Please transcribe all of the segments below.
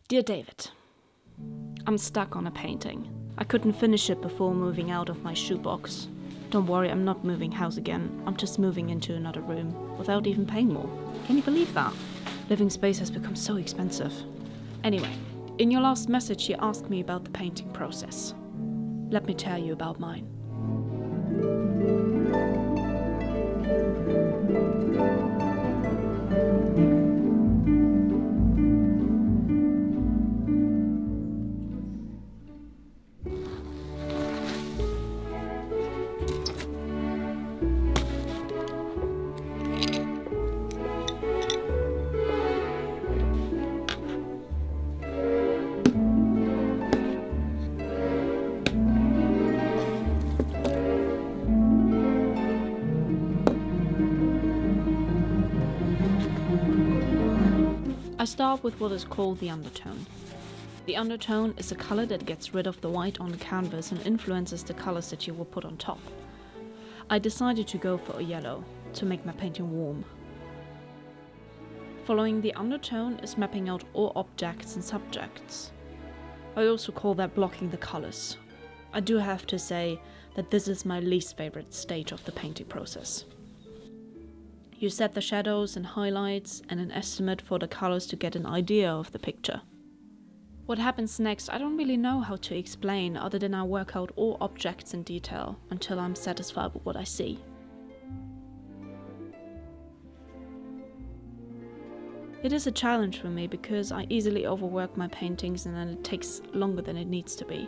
Dear David, I'm stuck on a painting. I couldn't finish it before moving out of my shoebox. Don't worry, I'm not moving house again. I'm just moving into another room without even paying more. Can you believe that? Living space has become so expensive. Anyway, in your last message you asked me about the painting process. Let me tell you about mine. I start with what is called the undertone. The undertone is a color that gets rid of the white on the canvas and influences the colors that you will put on top. I decided to go for a yellow to make my painting warm. Following the undertone is mapping out all objects and subjects. I also call that blocking the colors. I do have to say that this is my least favorite stage of the painting process. You set the shadows and highlights and an estimate for the colors to get an idea of the picture. What happens next, I don't really know how to explain other than I work out all objects in detail until I'm satisfied with what I see. It is a challenge for me because I easily overwork my paintings and then it takes longer than it needs to be.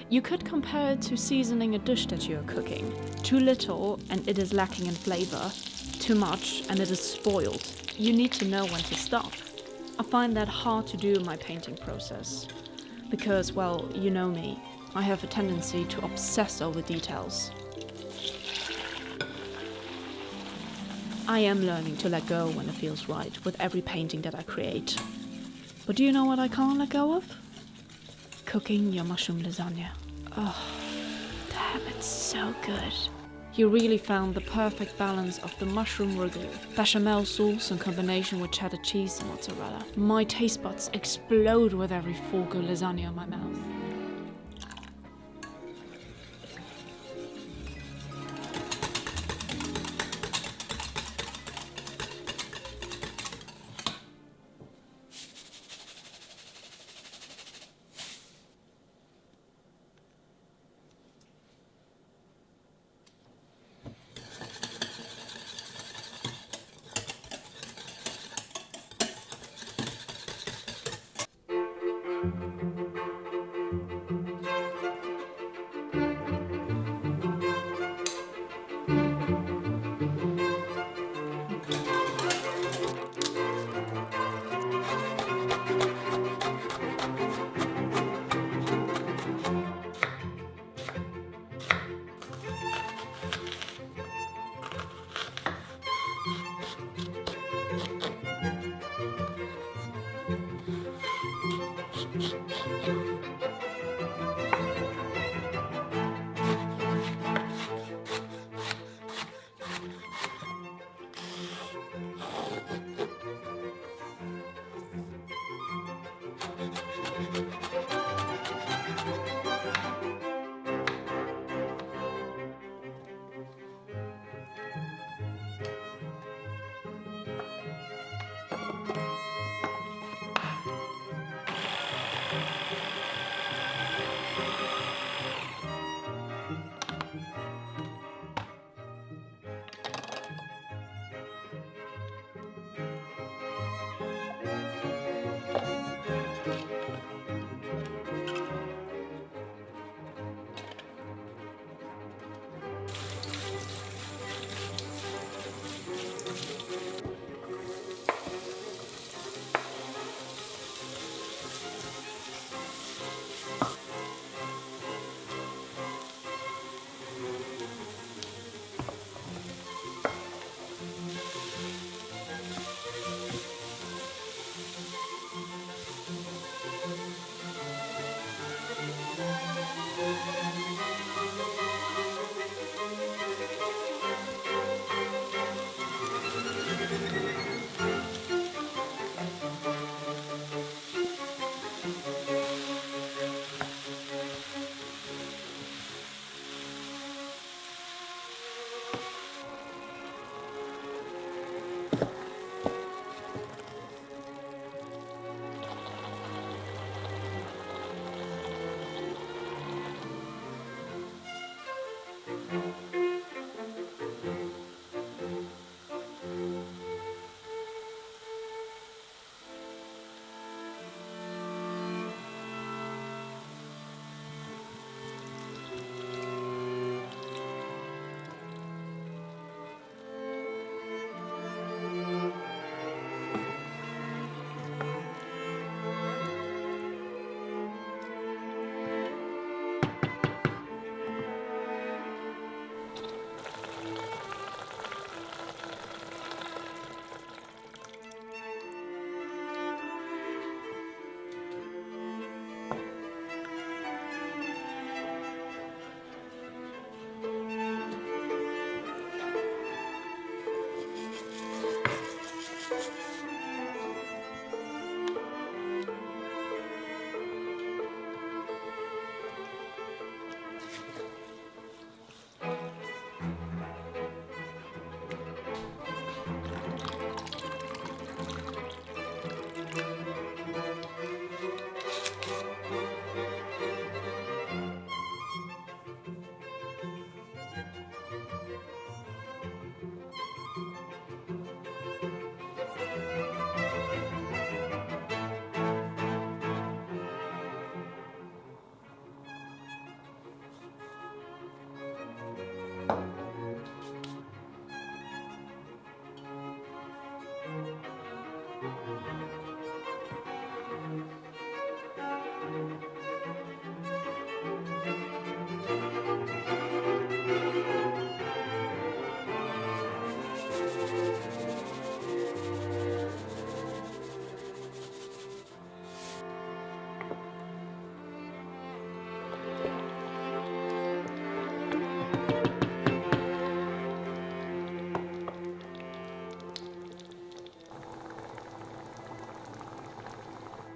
You could compare it to seasoning a dish that you are cooking. Too little and it is lacking in flavor. Too much and it is spoiled. You need to know when to stop. I find that hard to do in my painting process. Because, well, you know me. I have a tendency to obsess over details. I am learning to let go when it feels right with every painting that I create. But do you know what I can't let go of? Cooking your mushroom lasagna. Oh, damn, it's so good. You really found the perfect balance of the mushroom ragu, bechamel sauce in combination with cheddar cheese and mozzarella. My taste buds explode with every fork of lasagna in my mouth.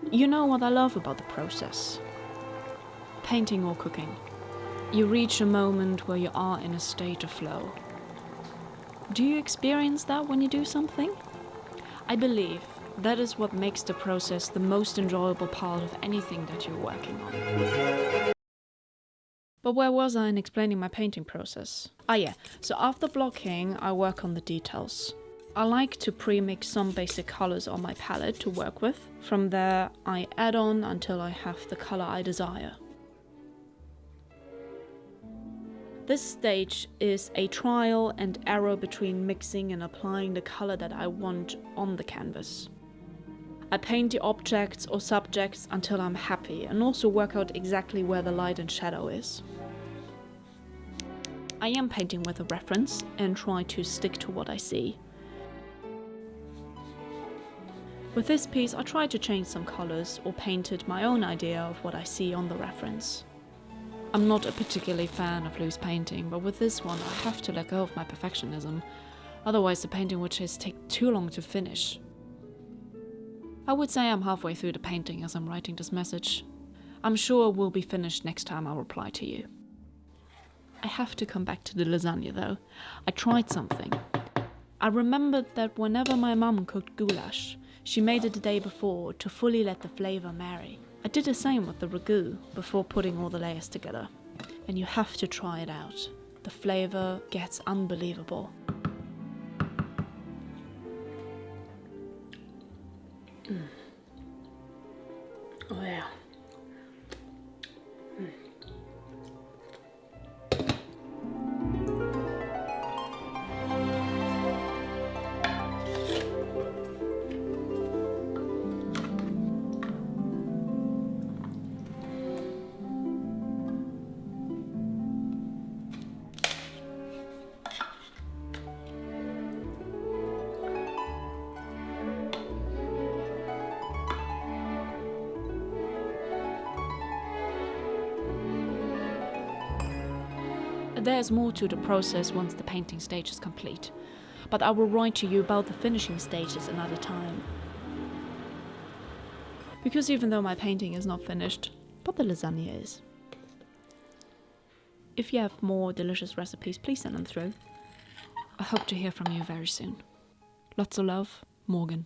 You know what I love about the process? Painting or cooking. You reach a moment where you are in a state of flow. Do you experience that when you do something? I believe that is what makes the process the most enjoyable part of anything that you're working on. But where was I in explaining my painting process? So after blocking, I work on the details. I like to pre-mix some basic colors on my palette to work with. From there, I add on until I have the color I desire. This stage is a trial and error between mixing and applying the color that I want on the canvas. I paint the objects or subjects until I'm happy and also work out exactly where the light and shadow is. I am painting with a reference and try to stick to what I see. With this piece, I tried to change some colors or painted my own idea of what I see on the reference. I'm not a particularly fan of loose painting, but with this one I have to let go of my perfectionism, otherwise the painting would just take too long to finish. I would say I'm halfway through the painting as I'm writing this message. I'm sure it will be finished next time I reply to you. I have to come back to the lasagna though. I tried something. I remembered that whenever my mum cooked goulash, she made it the day before to fully let the flavour marry. I did the same with the ragu before putting all the layers together. And you have to try it out. The flavour gets unbelievable. Oh yeah. There's more to the process once the painting stage is complete, but I will write to you about the finishing stages another time. Because even though my painting is not finished, but the lasagna is. If you have more delicious recipes, please send them through. I hope to hear from you very soon. Lots of love, Morgan.